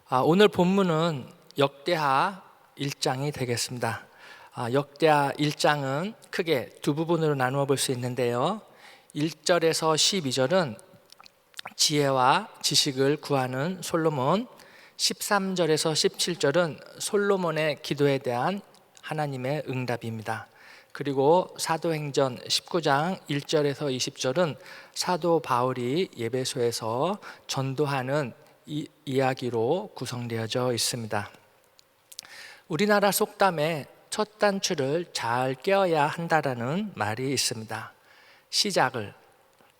오늘 본문은 역대하 1장이 되겠습니다. 역대하 1장은 크게 두 부분으로 나누어 볼 수 있는데요. 1절에서 12절은 지혜와 지식을 구하는 솔로몬, 13절에서 17절은 솔로몬의 기도에 대한 하나님의 응답입니다. 그리고 사도행전 19장 1절에서 20절은 사도 바울이 예배소에서 전도하는 이야기로 구성되어져 있습니다. 우리나라 속담에 첫 단추를 잘 꿰어야 한다라는 말이 있습니다. 시작을,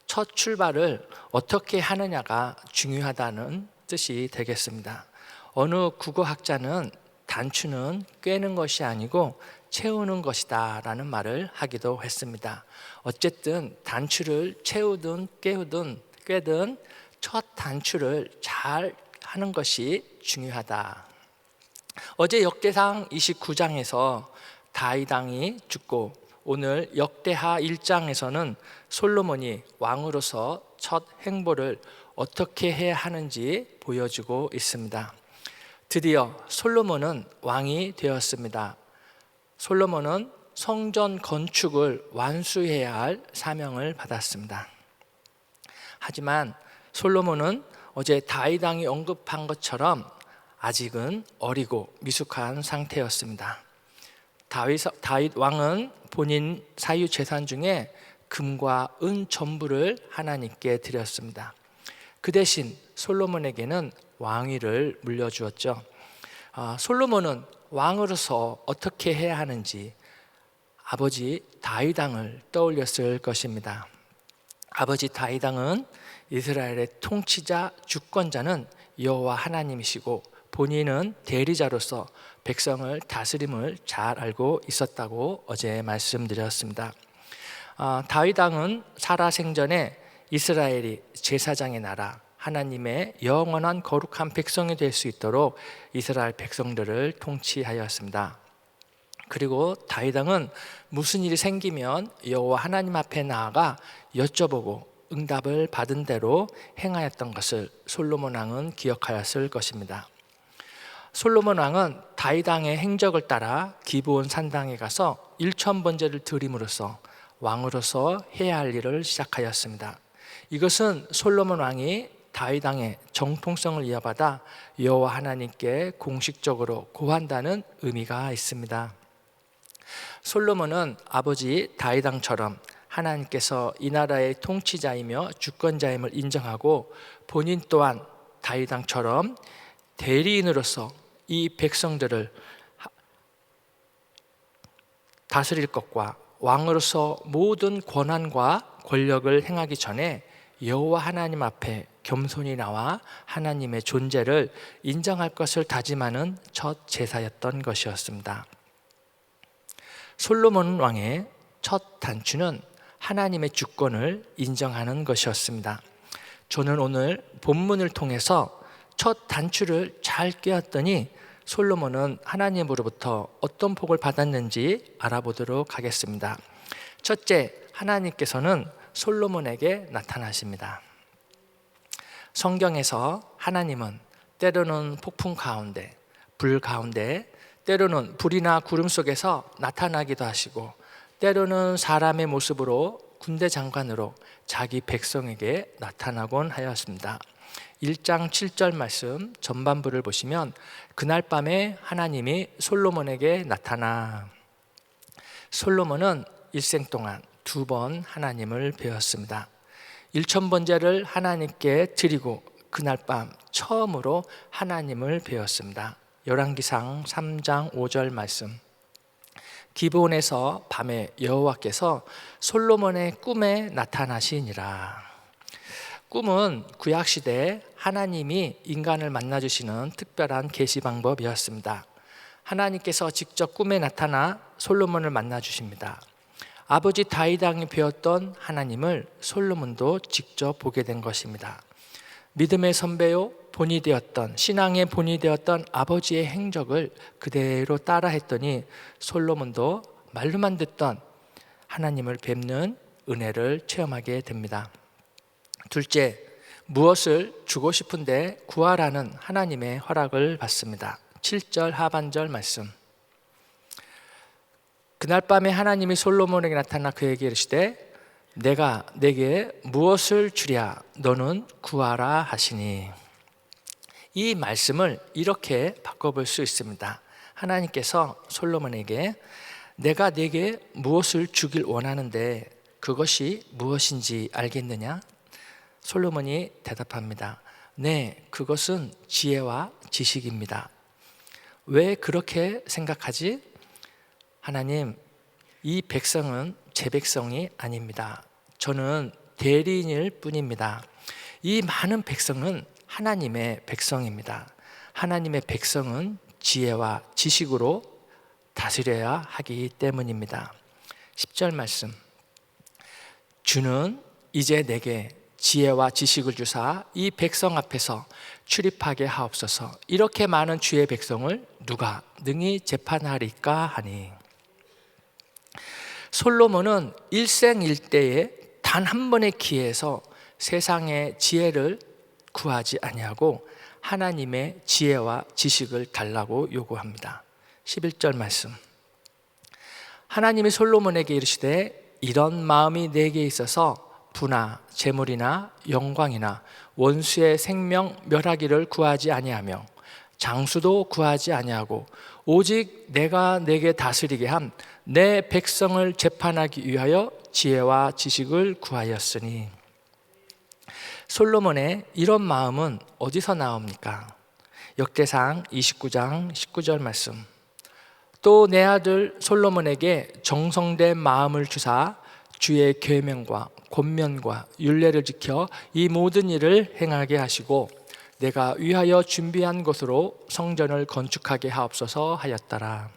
첫 출발을 어떻게 하느냐가 중요하다는 뜻이 되겠습니다. 어느 국어학자는 단추는 꿰는 것이 아니고 채우는 것이다 라는 말을 하기도 했습니다. 어쨌든 단추를 채우든 꿰든 첫 단추를 잘 하는 것이 중요하다. 어제 역대상 29장에서 다윗 왕이 죽고 오늘 역대하 1장에서는 솔로몬이 왕으로서 첫 행보를 어떻게 해야 하는지 보여주고 있습니다. 드디어 솔로몬은 왕이 되었습니다. 솔로몬은 성전 건축을 완수해야 할 사명을 받았습니다. 하지만 솔로몬은 어제 다윗 왕이 언급한 것처럼 아직은 어리고 미숙한 상태였습니다. 다윗 왕은 본인 사유 재산 중에 금과 은 전부를 하나님께 드렸습니다. 그 대신 솔로몬에게는 왕위를 물려주었죠. 솔로몬은 왕으로서 어떻게 해야 하는지 아버지 다윗 왕을 떠올렸을 것입니다. 아버지 다윗 왕은 이스라엘의 통치자 주권자는 여호와 하나님이시고 본인은 대리자로서 백성을 다스림을 잘 알고 있었다고 어제 말씀드렸습니다. 다윗 왕은 살아생전에 이스라엘이 제사장의 나라, 하나님의 영원한 거룩한 백성이 될 수 있도록 이스라엘 백성들을 통치하였습니다. 그리고 다윗 왕은 무슨 일이 생기면 여호와 하나님 앞에 나아가 여쭤보고 응답을 받은 대로 행하였던 것을 솔로몬 왕은 기억하였을 것입니다. 솔로몬 왕은 다윗 왕의 행적을 따라 기브온 산당에 가서 일천번제를 드림으로써 왕으로서 해야 할 일을 시작하였습니다. 이것은 솔로몬 왕이 다윗 왕의 정통성을 이어받아 여호와 하나님께 공식적으로 고한다는 의미가 있습니다. 솔로몬은 아버지 다윗 왕처럼 하나님께서 이 나라의 통치자이며 주권자임을 인정하고 본인 또한 다윗 왕처럼 대리인으로서 이 백성들을 다스릴 것과 왕으로서 모든 권한과 권력을 행하기 전에 여호와 하나님 앞에 겸손히 나와 하나님의 존재를 인정할 것을 다짐하는 첫 제사였던 것이었습니다. 솔로몬 왕의 첫 단추는 하나님의 주권을 인정하는 것이었습니다. 저는 오늘 본문을 통해서 첫 단추를 잘 꿰었더니 솔로몬은 하나님으로부터 어떤 복을 받았는지 알아보도록 하겠습니다. 첫째, 하나님께서는 솔로몬에게 나타나십니다. 성경에서 하나님은 때로는 폭풍 가운데, 불 가운데, 때로는 불이나 구름 속에서 나타나기도 하시고 때로는 사람의 모습으로 군대 장관으로 자기 백성에게 나타나곤 하였습니다. 1장 7절 말씀 전반부를 보시면 그날 밤에 하나님이 솔로몬에게 나타나 솔로몬은 일생 동안 2번 하나님을 배웠습니다. 1000번제를 하나님께 드리고 그날 밤 처음으로 하나님을 배웠습니다. 열왕기상 3장 5절 말씀, 기브온에서 밤에 여호와께서 솔로몬의 꿈에 나타나시니라. 꿈은 구약시대에 하나님이 인간을 만나주시는 특별한 계시 방법이었습니다. 하나님께서 직접 꿈에 나타나 솔로몬을 만나주십니다. 아버지 다윗 왕이 배웠던 하나님을 솔로몬도 직접 보게 된 것입니다. 믿음의 선배요 본이 되었던, 신앙의 본이 되었던 아버지의 행적을 그대로 따라했더니 솔로몬도 말로만 듣던 하나님을 뵙는 은혜를 체험하게 됩니다. 둘째, 무엇을 주고 싶은데 구하라는 하나님의 허락을 받습니다. 7절 하반절 말씀. 그날 밤에 하나님이 솔로몬에게 나타나 그에게 이르시되 내가 내게 무엇을 주랴 너는 구하라 하시니. 이 말씀을 이렇게 바꿔볼 수 있습니다. 하나님께서 솔로몬에게 내가 네게 무엇을 주길 원하는데 그것이 무엇인지 알겠느냐? 솔로몬이 대답합니다. 네, 그것은 지혜와 지식입니다. 왜 그렇게 생각하지? 하나님, 이 백성은 제 백성이 아닙니다. 저는 대리인일 뿐입니다. 이 많은 백성은 하나님의 백성입니다. 하나님의 백성은 지혜와 지식으로 다스려야 하기 때문입니다. 10절 말씀. 주는 이제 내게 지혜와 지식을 주사 이 백성 앞에서 출입하게 하옵소서. 이렇게 많은 주의 백성을 누가 능히 재판하리까 하니. 솔로몬은 일생일대에 단 한 번의 기회에서 세상의 지혜를 구하지 아니하고 하나님의 지혜와 지식을 달라고 요구합니다. 11절 말씀. 하나님이 솔로몬에게 이르시되 이런 마음이 내게 있어서 부나 재물이나 영광이나 원수의 생명 멸하기를 구하지 아니하며 장수도 구하지 아니하고 오직 내가 내게 다스리게 한 내 백성을 재판하기 위하여 지혜와 지식을 구하였으니. 솔로몬의 이런 마음은 어디서 나옵니까? 역대상 29장 19절 말씀. 또 내 아들 솔로몬에게 정성된 마음을 주사 주의 계명과 권면과 율례를 지켜 이 모든 일을 행하게 하시고 내가 위하여 준비한 곳으로 성전을 건축하게 하옵소서 하였더라.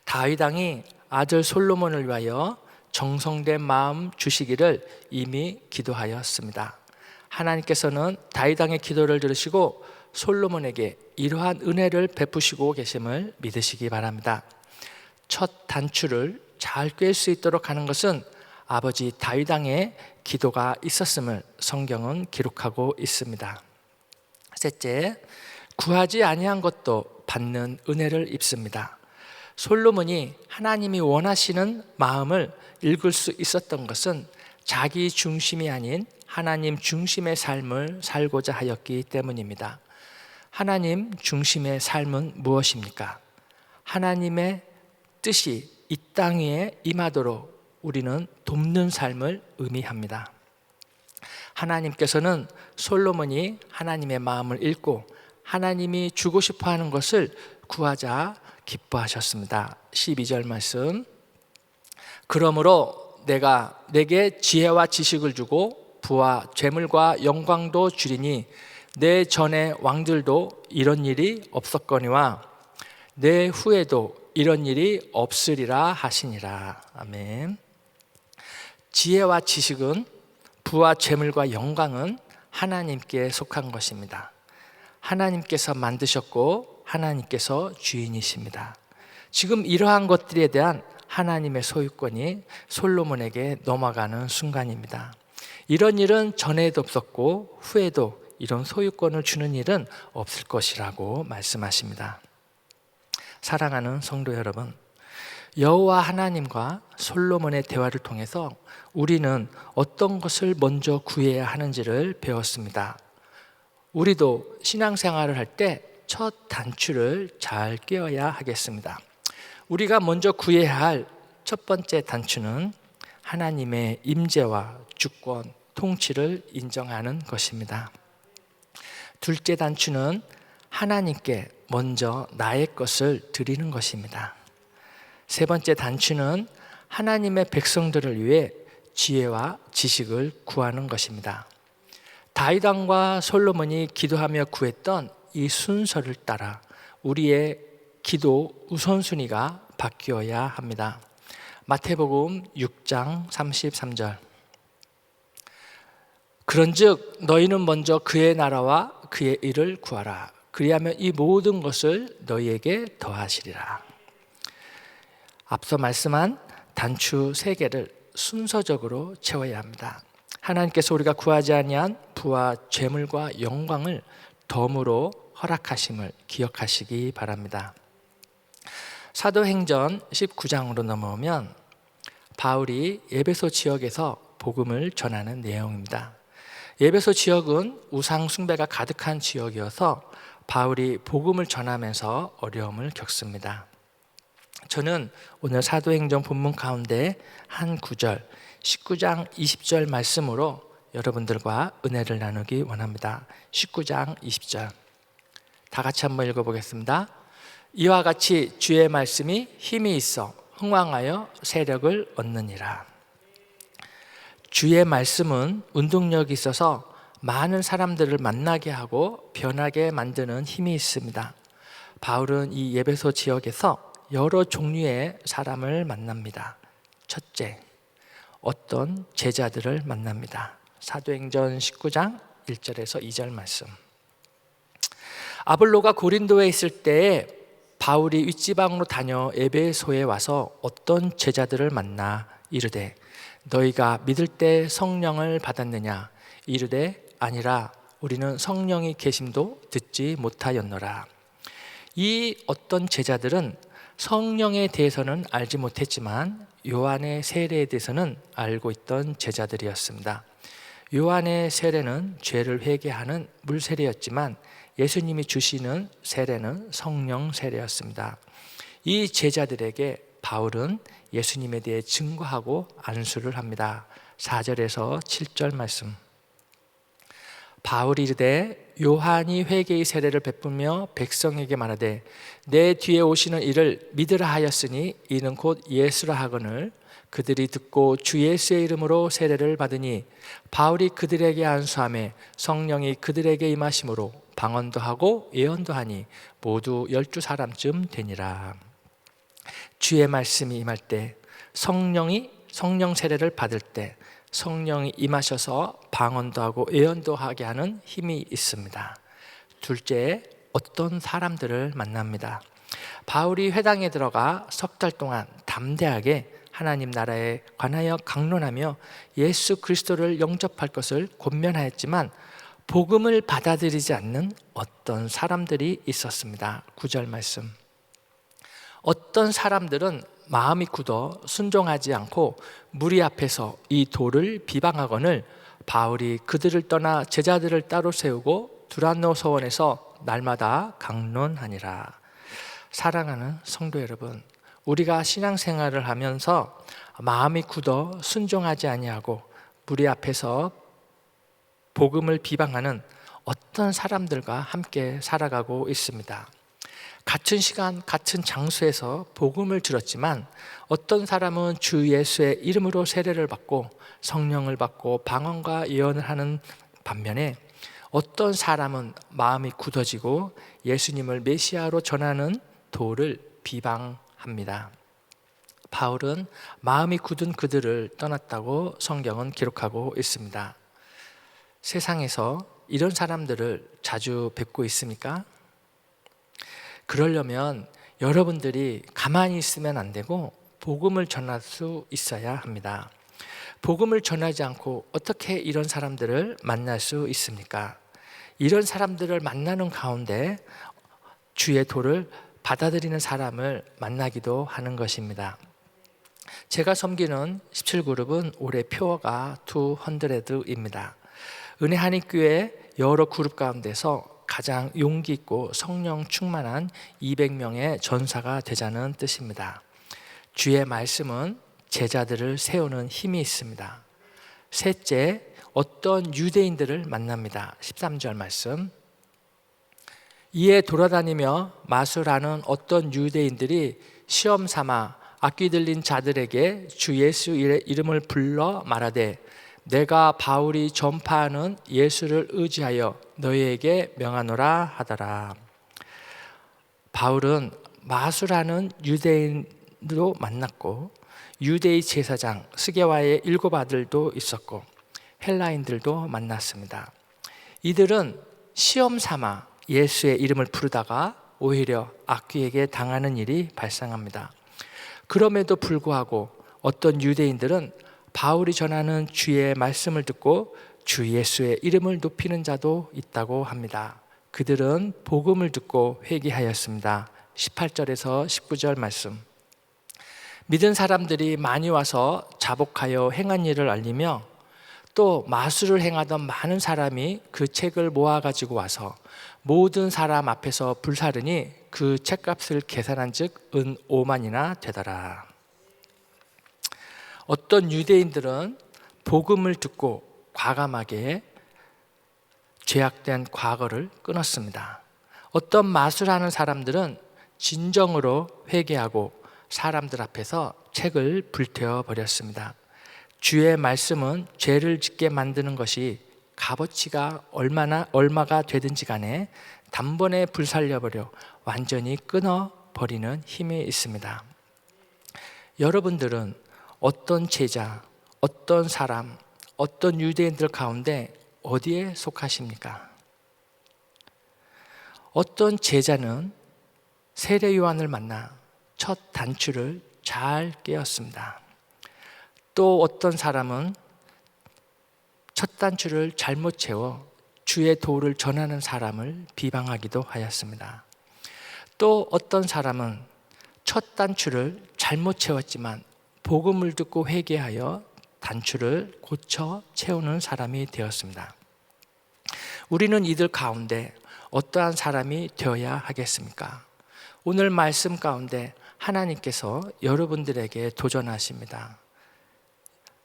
다윗 왕이 아들 솔로몬을 위하여 정성된 마음 주시기를 이미 기도하였습니다. 하나님께서는 다윗 왕의 기도를 들으시고 솔로몬에게 이러한 은혜를 베푸시고 계심을 믿으시기 바랍니다. 첫 단추를 잘 꿰 수 있도록 하는 것은 아버지 다윗 왕의 기도가 있었음을 성경은 기록하고 있습니다. 셋째, 구하지 아니한 것도 받는 은혜를 입습니다. 솔로몬이 하나님이 원하시는 마음을 읽을 수 있었던 것은 자기 중심이 아닌 하나님 중심의 삶을 살고자 하였기 때문입니다. 하나님 중심의 삶은 무엇입니까? 하나님의 뜻이 이 땅 위에 임하도록 우리는 돕는 삶을 의미합니다. 하나님께서는 솔로몬이 하나님의 마음을 읽고 하나님이 주고 싶어 하는 것을 구하자 기뻐하셨습니다. 12절 말씀. 그러므로 내가 내게 지혜와 지식을 주고 부와 재물과 영광도 주리니 내 전에 왕들도 이런 일이 없었거니와 내 후에도 이런 일이 없으리라 하시니라. 아멘. 지혜와 지식은 부와 재물과 영광은 하나님께 속한 것입니다. 하나님께서 만드셨고 하나님께서 주인이십니다. 지금 이러한 것들에 대한 하나님의 소유권이 솔로몬에게 넘어가는 순간입니다. 이런 일은 전에도 없었고 후에도 이런 소유권을 주는 일은 없을 것이라고 말씀하십니다. 사랑하는 성도 여러분, 여호와 하나님과 솔로몬의 대화를 통해서 우리는 어떤 것을 먼저 구해야 하는지를 배웠습니다. 우리도 신앙생활을 할 때 첫 단추를 잘 꿰어야 하겠습니다. 우리가 먼저 구해야 할 첫 번째 단추는 하나님의 임재와 주권, 통치를 인정하는 것입니다. 둘째 단추는 하나님께 먼저 나의 것을 드리는 것입니다. 세 번째 단추는 하나님의 백성들을 위해 지혜와 지식을 구하는 것입니다. 다윗 왕과 솔로몬이 기도하며 구했던 이 순서를 따라 우리의 기도 우선순위가 바뀌어야 합니다. 마태복음 6장 33절. 그런즉 너희는 먼저 그의 나라와 그의 일을 구하라. 그리하면 이 모든 것을 너희에게 더하시리라. 앞서 말씀한 단추 3개를 순서적으로 채워야 합니다. 하나님께서 우리가 구하지 아니한 부와 재물과 영광을 덤으로 허락하심을 기억하시기 바랍니다. 사도행전 19장으로 넘어오면 바울이 에베소 지역에서 복음을 전하는 내용입니다. 에베소 지역은 우상 숭배가 가득한 지역이어서 바울이 복음을 전하면서 어려움을 겪습니다. 저는 오늘 사도행전 본문 가운데 한 구절 19장 20절 말씀으로 여러분들과 은혜를 나누기 원합니다. 19장 20절 다 같이 한번 읽어보겠습니다. 이와 같이 주의 말씀이 힘이 있어 흥왕하여 세력을 얻느니라. 주의 말씀은 운동력이 있어서 많은 사람들을 만나게 하고 변하게 만드는 힘이 있습니다. 바울은 이 에베소 지역에서 여러 종류의 사람을 만납니다. 첫째, 어떤 제자들을 만납니다. 사도행전 19장 1절에서 2절 말씀. 아볼로가 고린도에 있을 때에 바울이 윗지방으로 다녀 에베소에 와서 어떤 제자들을 만나 이르되 너희가 믿을 때 성령을 받았느냐 이르되 아니라 우리는 성령이 계심도 듣지 못하였노라. 이 어떤 제자들은 성령에 대해서는 알지 못했지만 요한의 세례에 대해서는 알고 있던 제자들이었습니다. 요한의 세례는 죄를 회개하는 물세례였지만 예수님이 주시는 세례는 성령 세례였습니다. 이 제자들에게 바울은 예수님에 대해 증거하고 안수를 합니다. 4절에서 7절 말씀. 바울이 이르되 요한이 회개의 세례를 베푸며 백성에게 말하되 내 뒤에 오시는 이를 믿으라 하였으니 이는 곧 예수라 하거늘 그들이 듣고 주 예수의 이름으로 세례를 받으니 바울이 그들에게 안수하매 성령이 그들에게 임하심으로 방언도 하고 예언도 하니 모두 12사람쯤 되니라. 주의 말씀이 임할 때 성령 세례를 받을 때 성령이 임하셔서 방언도 하고 예언도 하게 하는 힘이 있습니다. 둘째, 어떤 사람들을 만납니다. 바울이 회당에 들어가 석 달 동안 담대하게 하나님 나라에 관하여 강론하며 예수 그리스도를 영접할 것을 권면하였지만 복음을 받아들이지 않는 어떤 사람들이 있었습니다. 9절 말씀. 어떤 사람들은 마음이 굳어 순종하지 않고 무리 앞에서 이 돌을 비방하거늘 바울이 그들을 떠나 제자들을 따로 세우고 두란노 서원에서 날마다 강론하니라. 사랑하는 성도 여러분, 우리가 신앙생활을 하면서 마음이 굳어 순종하지 아니하고 무리 앞에서 복음을 비방하는 어떤 사람들과 함께 살아가고 있습니다. 같은 시간, 같은 장소에서 복음을 들었지만 어떤 사람은 주 예수의 이름으로 세례를 받고 성령을 받고 방언과 예언을 하는 반면에 어떤 사람은 마음이 굳어지고 예수님을 메시아로 전하는 도를 비방합니다. 바울은 마음이 굳은 그들을 떠났다고 성경은 기록하고 있습니다. 세상에서 이런 사람들을 자주 뵙고 있습니까? 그러려면 여러분들이 가만히 있으면 안 되고 복음을 전할 수 있어야 합니다. 복음을 전하지 않고 어떻게 이런 사람들을 만날 수 있습니까? 이런 사람들을 만나는 가운데 주의 도를 받아들이는 사람을 만나기도 하는 것입니다. 제가 섬기는 17그룹은 올해 표어가 200입니다. 은혜 한인교회 여러 그룹 가운데서 가장 용기 있고 성령 충만한 200명의 전사가 되자는 뜻입니다. 주의 말씀은 제자들을 세우는 힘이 있습니다. 셋째, 어떤 유대인들을 만납니다. 13절 말씀. 이에 돌아다니며 마술하는 어떤 유대인들이 시험 삼아 악귀 들린 자들에게 주 예수 이름을 불러 말하되 내가 바울이 전파하는 예수를 의지하여 너희에게 명하노라 하더라. 바울은 마술하는 유대인도 만났고 유대의 제사장 스게와의 7 아들도 있었고 헬라인들도 만났습니다. 이들은 시험 삼아 예수의 이름을 부르다가 오히려 악귀에게 당하는 일이 발생합니다. 그럼에도 불구하고 어떤 유대인들은 바울이 전하는 주의 말씀을 듣고 주 예수의 이름을 높이는 자도 있다고 합니다. 그들은 복음을 듣고 회개하였습니다. 18절에서 19절 말씀. 믿은 사람들이 많이 와서 자복하여 행한 일을 알리며 또 마술을 행하던 많은 사람이 그 책을 모아가지고 와서 모든 사람 앞에서 불사르니 그 책값을 계산한 즉 은 5만이나 되더라. 어떤 유대인들은 복음을 듣고 과감하게 죄악된 과거를 끊었습니다. 어떤 마술하는 사람들은 진정으로 회개하고 사람들 앞에서 책을 불태워 버렸습니다. 주의 말씀은 죄를 짓게 만드는 것이 값어치가 얼마가 되든지 간에 단번에 불살려버려 완전히 끊어버리는 힘이 있습니다. 여러분들은 어떤 제자, 어떤 사람, 어떤 유대인들 가운데 어디에 속하십니까? 어떤 제자는 세례 요한을 만나 첫 단추를 잘 깨었습니다. 또 어떤 사람은 첫 단추를 잘못 채워 주의 도를 전하는 사람을 비방하기도 하였습니다. 또 어떤 사람은 첫 단추를 잘못 채웠지만 복음을 듣고 회개하여 단추를 고쳐 채우는 사람이 되었습니다. 우리는 이들 가운데 어떠한 사람이 되어야 하겠습니까? 오늘 말씀 가운데 하나님께서 여러분들에게 도전하십니다.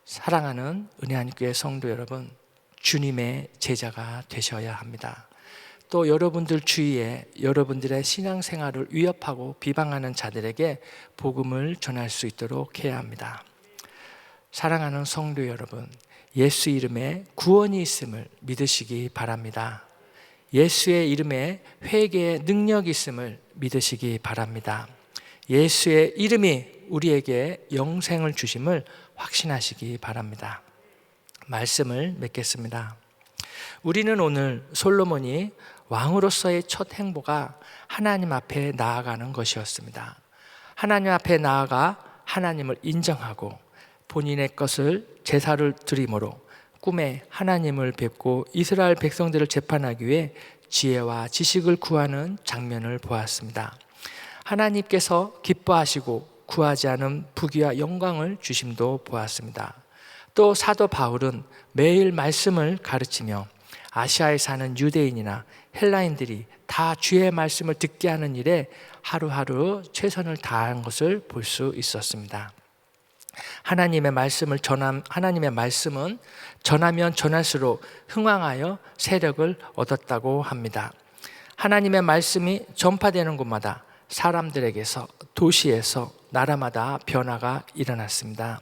사랑하는 은혜하나님교회 성도 여러분, 주님의 제자가 되셔야 합니다. 또 여러분들 주위에 여러분들의 신앙생활을 위협하고 비방하는 자들에게 복음을 전할 수 있도록 해야 합니다. 사랑하는 성도 여러분, 예수 이름에 구원이 있음을 믿으시기 바랍니다. 예수의 이름에 회개의 능력이 있음을 믿으시기 바랍니다. 예수의 이름이 우리에게 영생을 주심을 확신하시기 바랍니다. 말씀을 맺겠습니다. 우리는 오늘 솔로몬이 왕으로서의 첫 행보가 하나님 앞에 나아가는 것이었습니다. 하나님 앞에 나아가 하나님을 인정하고 본인의 것을 제사를 드림으로 꿈에 하나님을 뵙고 이스라엘 백성들을 재판하기 위해 지혜와 지식을 구하는 장면을 보았습니다. 하나님께서 기뻐하시고 구하지 않은 부귀와 영광을 주심도 보았습니다. 또 사도 바울은 매일 말씀을 가르치며 아시아에 사는 유대인이나 헬라인들이 다 주의 말씀을 듣게 하는 일에 하루하루 최선을 다한 것을 볼 수 있었습니다. 하나님의 말씀은 전하면 전할수록 흥왕하여 세력을 얻었다고 합니다. 하나님의 말씀이 전파되는 곳마다 사람들에게서, 도시에서, 나라마다 변화가 일어났습니다.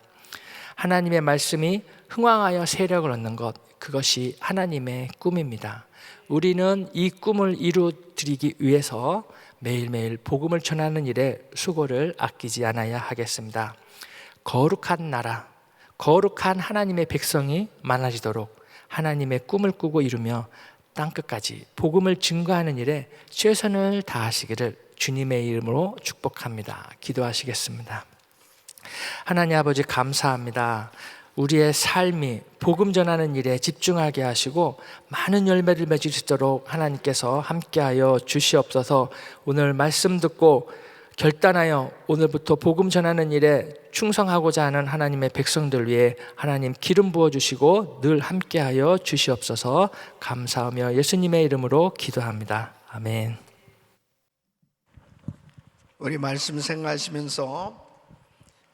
하나님의 말씀이 흥왕하여 세력을 얻는 것, 그것이 하나님의 꿈입니다. 우리는 이 꿈을 이루어드리기 위해서 매일매일 복음을 전하는 일에 수고를 아끼지 않아야 하겠습니다. 거룩한 나라, 거룩한 하나님의 백성이 많아지도록 하나님의 꿈을 꾸고 이루며 땅끝까지 복음을 증거하는 일에 최선을 다하시기를 주님의 이름으로 축복합니다. 기도하시겠습니다. 하나님 아버지, 감사합니다. 우리의 삶이 복음 전하는 일에 집중하게 하시고 많은 열매를 맺을 수 있도록 하나님께서 함께하여 주시옵소서. 오늘 말씀 듣고 결단하여 오늘부터 복음 전하는 일에 충성하고자 하는 하나님의 백성들 위해 하나님 기름 부어주시고 늘 함께하여 주시옵소서. 감사하며 예수님의 이름으로 기도합니다. 아멘. 우리 말씀 생각하시면서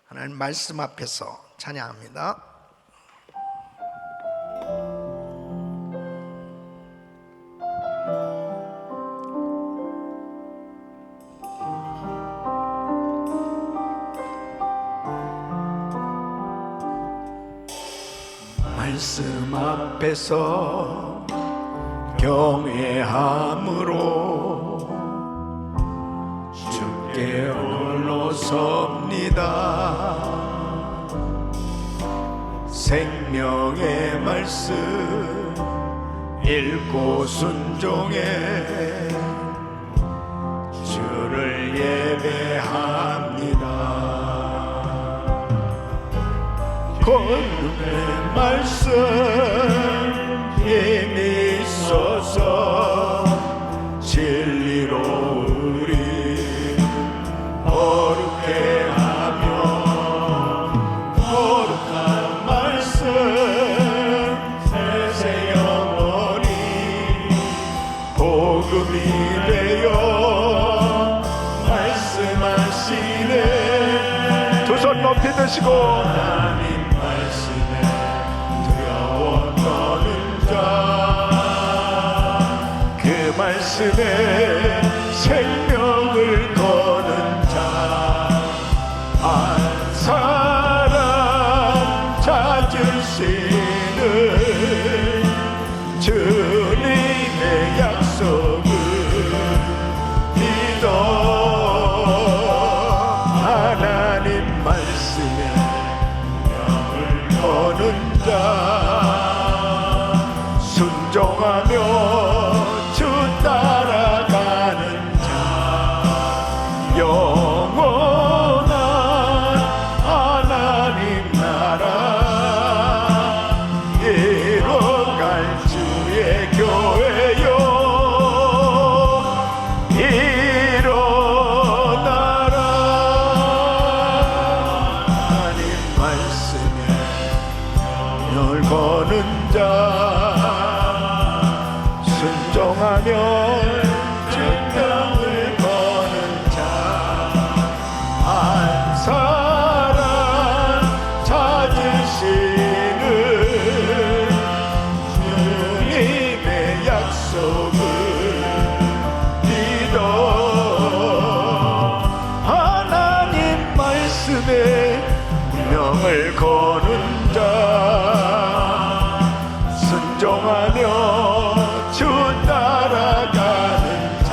하나님 말씀 앞에서 찬양합니다. 말씀 앞에서 경외함으로 주께 홀로 섭니다. 생명의 말씀 읽고 순종해 주를 예배합니다. 거룩의 말씀 힘이 있어서 진리로 우리 거룩해 하며 거룩한 말씀 세세 영원히 복음이 되어 말씀하시네. 두 손 높이 드시고 하나님 말씀에 두려워 떠는 자, 그 말씀에 생명을 거는 자, 한 사람 찾으시는 주님의 약속을 믿어. 하나님 말씀에 명을 거는 자, 순종하며 주 따라가는 자, 영원한 하나님 나라 이뤄갈 주의 교회요 일어나라. 하나님 말씀에 명을 거는 자, 순종하며 주 땅을 거는 자, 한 사람 찾으시는 주님의 약속을 믿어. 하나님 말씀에 명을 거는 자, 순종하며 주 따라가는 자,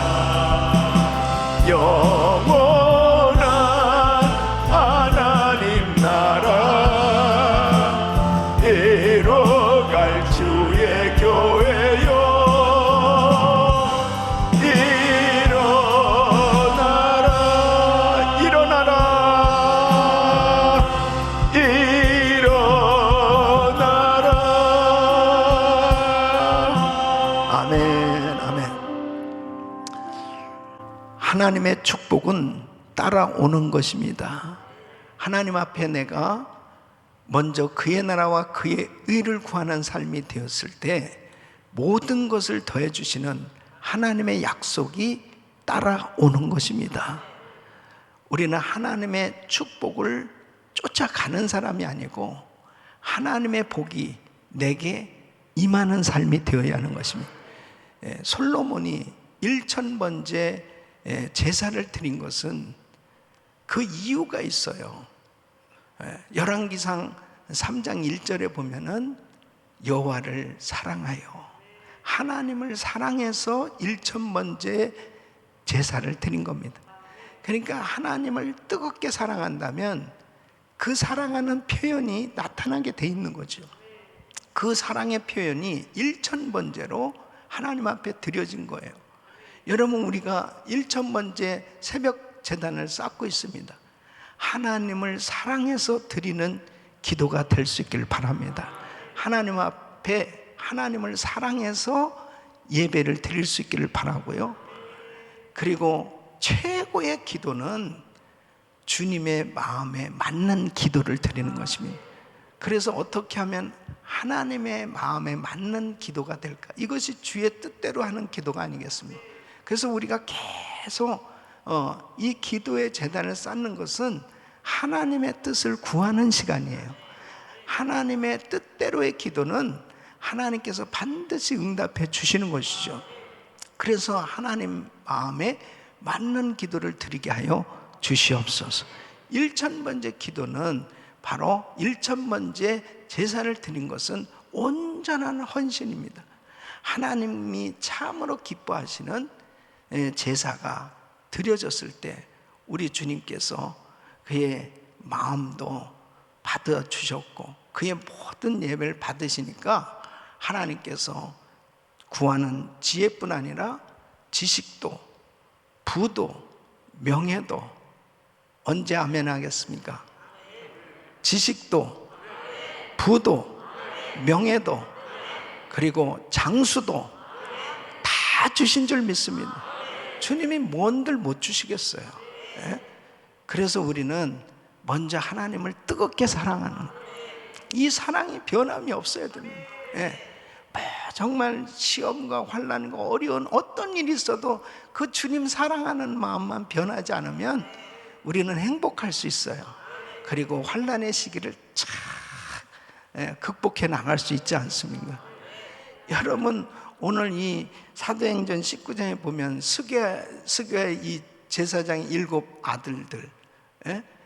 영원한 하나님 나라 이뤄갈 주의 교회요 일어나라. 일어나라. 일어나라. 아멘. 아멘. 하나님의 축복은 따라오는 것입니다. 하나님 앞에 내가 먼저 그의 나라와 그의 의를 구하는 삶이 되었을 때 모든 것을 더해 주시는 하나님의 약속이 따라오는 것입니다. 우리는 하나님의 축복을 쫓아가는 사람이 아니고 하나님의 복이 내게 임하는 삶이 되어야 하는 것입니다. 솔로몬이 1000번째 제사를 드린 것은 그 이유가 있어요. 열왕기상 3장 1절에 보면은 여호와를 사랑하여 하나님을 사랑해서 1000번째 제사를 드린 겁니다. 그러니까 하나님을 뜨겁게 사랑한다면 그 사랑하는 표현이 나타나게 돼 있는 거죠. 그 사랑의 표현이 1000번째로 하나님 앞에 드려진 거예요. 여러분, 우리가 1000번째 새벽 제단을 쌓고 있습니다. 하나님을 사랑해서 드리는 기도가 될 수 있길 바랍니다. 하나님 앞에 하나님을 사랑해서 예배를 드릴 수 있기를 바라고요. 그리고 최고의 기도는 주님의 마음에 맞는 기도를 드리는 것입니다. 그래서 어떻게 하면 하나님의 마음에 맞는 기도가 될까? 이것이 주의 뜻대로 하는 기도가 아니겠습니까? 그래서 우리가 계속 이 기도의 제단을 쌓는 것은 하나님의 뜻을 구하는 시간이에요. 하나님의 뜻대로의 기도는 하나님께서 반드시 응답해 주시는 것이죠. 그래서 하나님 마음에 맞는 기도를 드리게 하여 주시옵소서. 1000번째 기도는 바로 1000번째 제사를 드린 것은 온전한 헌신입니다. 하나님이 참으로 기뻐하시는 제사가 드려졌을 때 우리 주님께서 그의 마음도 받아주셨고 그의 모든 예배를 받으시니까 하나님께서 구하는 지혜뿐 아니라 지식도, 부도, 명예도 언제 아멘 하겠습니까? 지식도, 부도, 명예도, 그리고 장수도 다 주신 줄 믿습니다. 주님이 뭔들 못 주시겠어요. 예? 그래서 우리는 먼저 하나님을 뜨겁게 사랑하는, 이 사랑이 변함이 없어야 됩니다. 예. 정말 시험과 환난과 어려운 어떤 일이 있어도 그 주님 사랑하는 마음만 변하지 않으면 우리는 행복할 수 있어요. 그리고 환난의 시기를 잘 극복해 나갈 수 있지 않습니까? 여러분, 오늘 이 사도행전 19장에 보면 스게의 이 제사장의 7 아들들,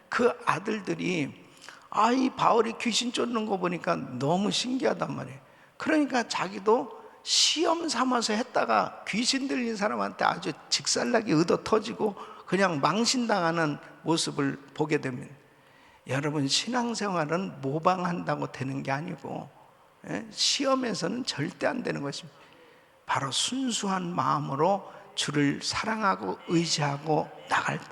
그 아들들이 이 바울이 귀신 쫓는 거 보니까 너무 신기하단 말이에요. 그러니까 자기도 시험 삼아서 했다가 귀신 들린 사람한테 아주 직살나게 얻어 터지고 그냥 망신당하는 모습을 보게 됩니다. 여러분, 신앙생활은 모방한다고 되는 게 아니고 시험에서는 절대 안 되는 것입니다. 바로 순수한 마음으로 주를 사랑하고 의지하고 나갈 때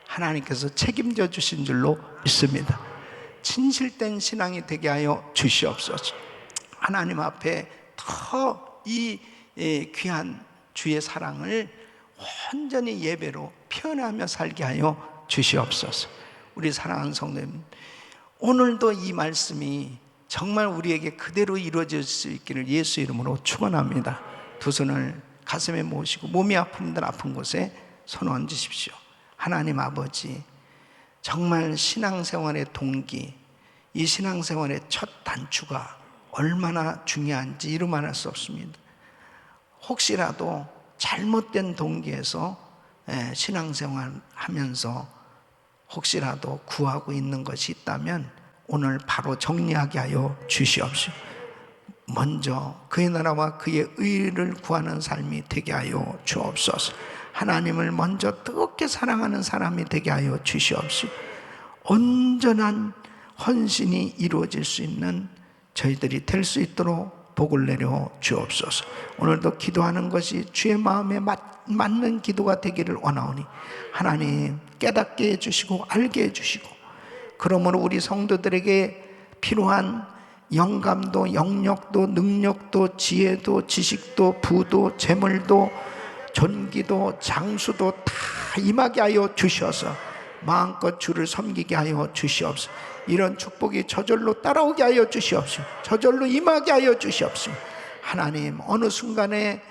하나님께서 책임져 주신 줄로 믿습니다. 진실된 신앙이 되게 하여 주시옵소서. 하나님 앞에 더 이 귀한 주의 사랑을 온전히 예배로 표현하며 살게 하여 주시옵소서. 우리 사랑하는 성도님, 오늘도 이 말씀이 정말 우리에게 그대로 이루어질 수 있기를 예수 이름으로 축원합니다. 두 손을 가슴에 모시고 몸이 아픈 분들 아픈 곳에 손 얹으십시오. 하나님 아버지, 정말 신앙생활의 동기, 이 신앙생활의 첫 단추가 얼마나 중요한지 이루 말할 수 없습니다. 혹시라도 잘못된 동기에서 신앙생활 하면서 혹시라도 구하고 있는 것이 있다면 오늘 바로 정리하게 하여 주시옵시오. 먼저 그의 나라와 그의 의를 구하는 삶이 되게 하여 주옵소서. 하나님을 먼저 뜨겁게 사랑하는 사람이 되게 하여 주시옵시오. 온전한 헌신이 이루어질 수 있는 저희들이 될 수 있도록 복을 내려 주옵소서. 오늘도 기도하는 것이 주의 마음에 맞는 기도가 되기를 원하오니 하나님 깨닫게 해주시고 알게 해주시고, 그러므로 우리 성도들에게 필요한 영감도 영력도 능력도 지혜도 지식도 부도 재물도 존귀도 장수도 다 임하게 하여 주셔서 마음껏 주를 섬기게 하여 주시옵소서. 이런 축복이 저절로 따라오게 하여 주시옵소서. 저절로 임하게 하여 주시옵소서. 하나님, 어느 순간에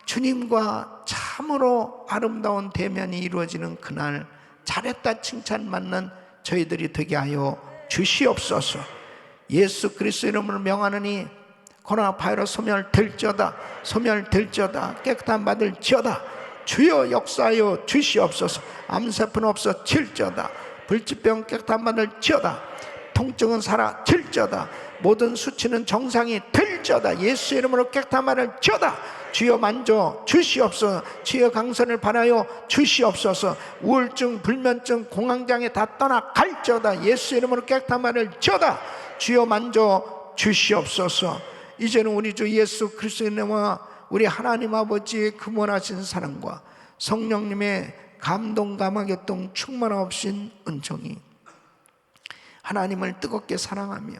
주님과 참으로 아름다운 대면이 이루어지는 그날 잘했다 칭찬받는 저희들이 되게 하여 주시옵소서. 예수 그리스도 이름으로 명하느니 코로나 바이러스 소멸될지어다, 소멸될지어다, 깨끗한 받을지어다. 주여 역사하여 주시옵소서. 암세포는 없어질지어다, 불치병 깨끗한 받을지어다, 통증은 사라질지어다, 모든 수치는 정상이 될지어다. 예수 이름으로 깨끗한 받을지어다. 주여 만져 주시옵소서. 주여 강선을 바라여 주시옵소서. 우울증, 불면증, 공황장애 다 떠나갈지어다. 예수 이름으로 깨끗한 받을지어다. 주여 만져 주시옵소서. 이제는 우리 주 예수 그리스도의 은혜와 우리 하나님 아버지의 근원하신 사랑과 성령님의 감동 감화교통 충만하신 은총이 하나님을 뜨겁게 사랑하며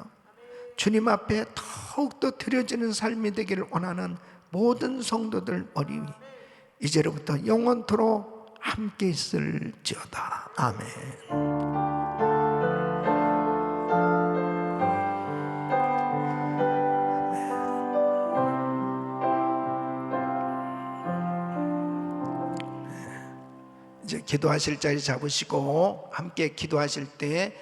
주님 앞에 더욱더 드려지는 삶이 되기를 원하는 모든 성도들 머리 위 이제로부터 영원토록 함께 있을지어다. 아멘. 이제 기도하실 자리 잡으시고 함께 기도하실 때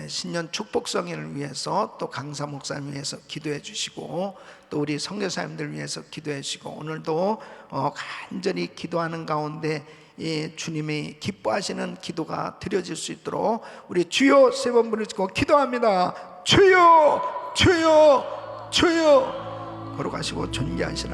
신년 축복성회를 위해서 또 강사 목사님 위해서 기도해 주시고 또 우리 선교사님들 위해서 기도해 주시고 오늘도 간절히 기도하는 가운데 주님이 기뻐하시는 기도가 드려질 수 있도록 우리 주여 세 번 부르시고 기도합니다. 주여 주여 주여 걸어가시고 존귀하시라